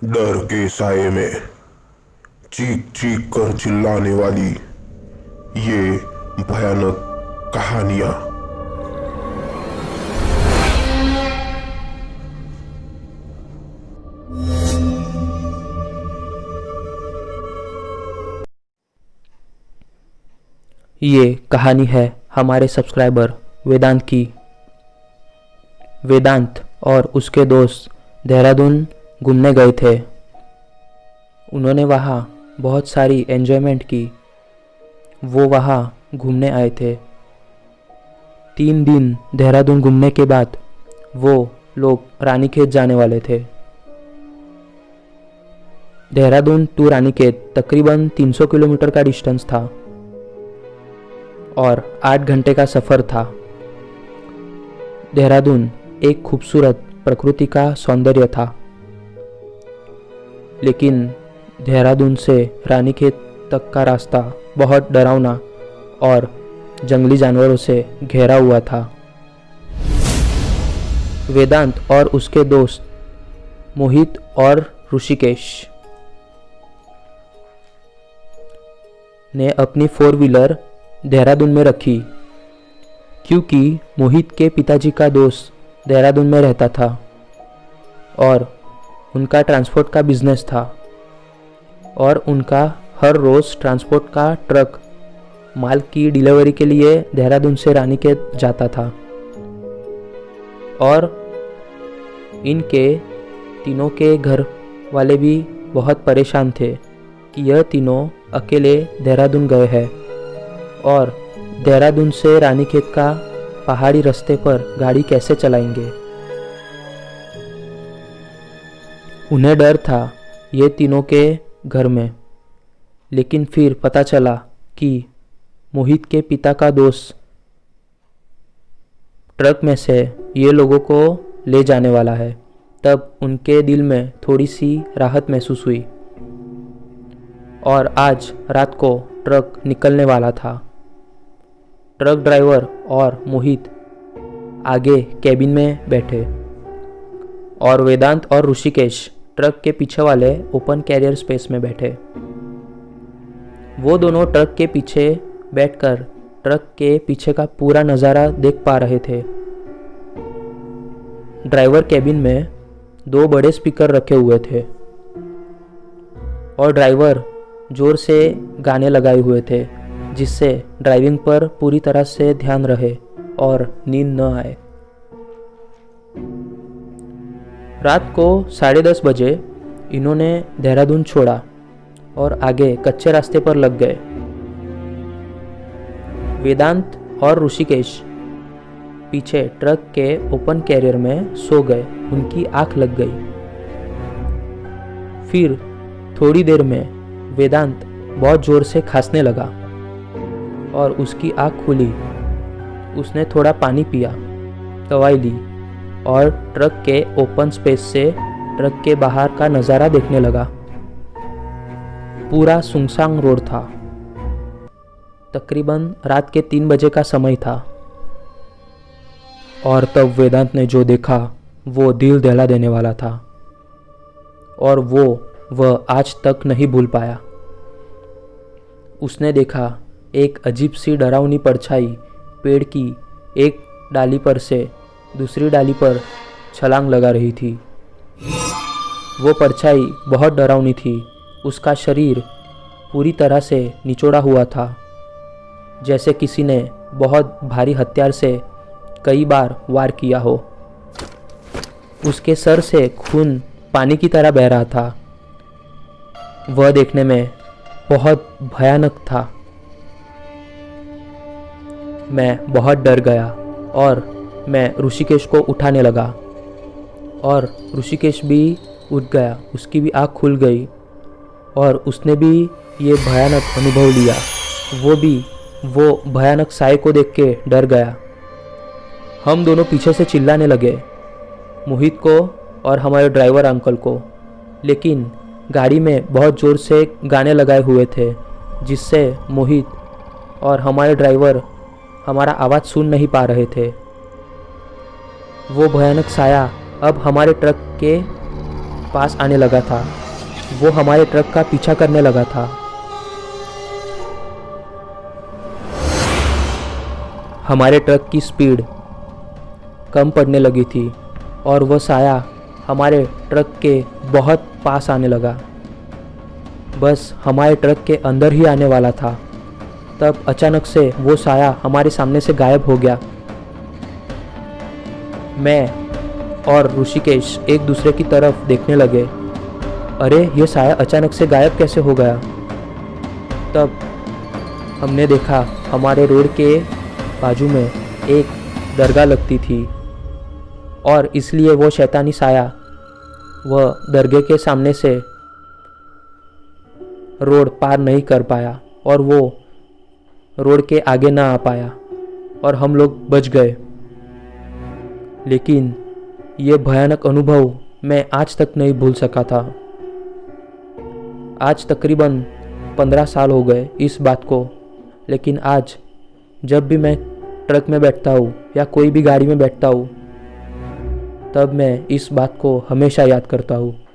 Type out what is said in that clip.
डर के साये में चीख चीख कर चिल्लाने वाली ये भयानक कहानियां। ये कहानी है हमारे सब्सक्राइबर वेदांत की। वेदांत और उसके दोस्त देहरादून घूमने गए थे। उन्होंने वहाँ बहुत सारी एंजॉयमेंट की। वो वहाँ घूमने आए थे। 3 दिन देहरादून घूमने के बाद वो लोग रानीखेत जाने वाले थे। देहरादून टू रानीखेत तकरीबन 300 किलोमीटर का डिस्टेंस था और 8 घंटे का सफ़र था। देहरादून एक खूबसूरत प्रकृति का सौंदर्य था, लेकिन देहरादून से रानीखेत तक का रास्ता बहुत डरावना और जंगली जानवरों से घिरा हुआ था। वेदांत और उसके दोस्त मोहित और ऋषिकेश ने अपनी 4 व्हीलर देहरादून में रखी, क्योंकि मोहित के पिताजी का दोस्त देहरादून में रहता था और उनका ट्रांसपोर्ट का बिजनेस था और उनका हर रोज़ ट्रांसपोर्ट का ट्रक माल की डिलीवरी के लिए देहरादून से रानीखेत जाता था। और इनके तीनों के घर वाले भी बहुत परेशान थे कि यह तीनों अकेले देहरादून गए हैं और देहरादून से रानीखेत का पहाड़ी रास्ते पर गाड़ी कैसे चलाएंगे। उन्हें डर था ये तीनों के घर में, लेकिन फिर पता चला कि मोहित के पिता का दोस्त ट्रक में से ये लोगों को ले जाने वाला है। तब उनके दिल में थोड़ी सी राहत महसूस हुई और आज रात को ट्रक निकलने वाला था। ट्रक ड्राइवर और मोहित आगे कैबिन में बैठे और वेदांत और ऋषिकेश ट्रक के पीछे वाले ओपन कैरियर स्पेस में बैठे। वो दोनों ट्रक के पीछे बैठकर ट्रक के पीछे का पूरा नज़ारा देख पा रहे थे। ड्राइवर कैबिन में 2 बड़े स्पीकर रखे हुए थे और ड्राइवर जोर से गाने लगाए हुए थे, जिससे ड्राइविंग पर पूरी तरह से ध्यान रहे और नींद न आए। रात को 10:30 बजे इन्होंने देहरादून छोड़ा और आगे कच्चे रास्ते पर लग गए। वेदांत और ऋषिकेश पीछे ट्रक के ओपन कैरियर में सो गए। उनकी आंख लग गई। फिर थोड़ी देर में वेदांत बहुत जोर से खांसने लगा और उसकी आंख खुली। उसने थोड़ा पानी पिया, दवाई ली और ट्रक के ओपन स्पेस से ट्रक के बाहर का नज़ारा देखने लगा। पूरा सुनसान रोड था। तकरीबन रात के 3 बजे का समय था और तब वेदांत ने जो देखा वो दिल दहला देने वाला था और वह आज तक नहीं भूल पाया। उसने देखा एक अजीब सी डरावनी परछाई पेड़ की एक डाली पर से दूसरी डाली पर छलांग लगा रही थी। वो परछाई बहुत डरावनी थी। उसका शरीर पूरी तरह से निचोड़ा हुआ था, जैसे किसी ने बहुत भारी हथियार से कई बार वार किया हो। उसके सर से खून पानी की तरह बह रहा था। वह देखने में बहुत भयानक था। मैं बहुत डर गया और मैं ऋषिकेश को उठाने लगा और ऋषिकेश भी उठ गया। उसकी भी आँख खुल गई और उसने भी ये भयानक अनुभव लिया। वो भयानक साए को देख के डर गया। हम दोनों पीछे से चिल्लाने लगे, मोहित को और हमारे ड्राइवर अंकल को, लेकिन गाड़ी में बहुत ज़ोर से गाने लगाए हुए थे, जिससे मोहित और हमारे ड्राइवर हमारा आवाज़ सुन नहीं पा रहे थे। वो भयानक साया अब हमारे ट्रक के पास आने लगा था। वो हमारे ट्रक का पीछा करने लगा था। हमारे ट्रक की स्पीड कम पड़ने लगी थी और वह साया हमारे ट्रक के बहुत पास आने लगा। बस हमारे ट्रक के अंदर ही आने वाला था, तब अचानक से वो साया हमारे सामने से गायब हो गया। मैं और ऋषिकेश एक दूसरे की तरफ देखने लगे। अरे, ये साया अचानक से गायब कैसे हो गया? तब हमने देखा हमारे रोड के बाजू में एक दरगाह लगती थी और इसलिए वो शैतानी साया वह दरगाह के सामने से रोड पार नहीं कर पाया और वो रोड के आगे ना आ पाया और हम लोग बच गए। लेकिन ये भयानक अनुभव मैं आज तक नहीं भूल सका था। आज तकरीबन 15 साल हो गए इस बात को, लेकिन आज जब भी मैं ट्रक में बैठता हूँ या कोई भी गाड़ी में बैठता हूँ, तब मैं इस बात को हमेशा याद करता हूँ।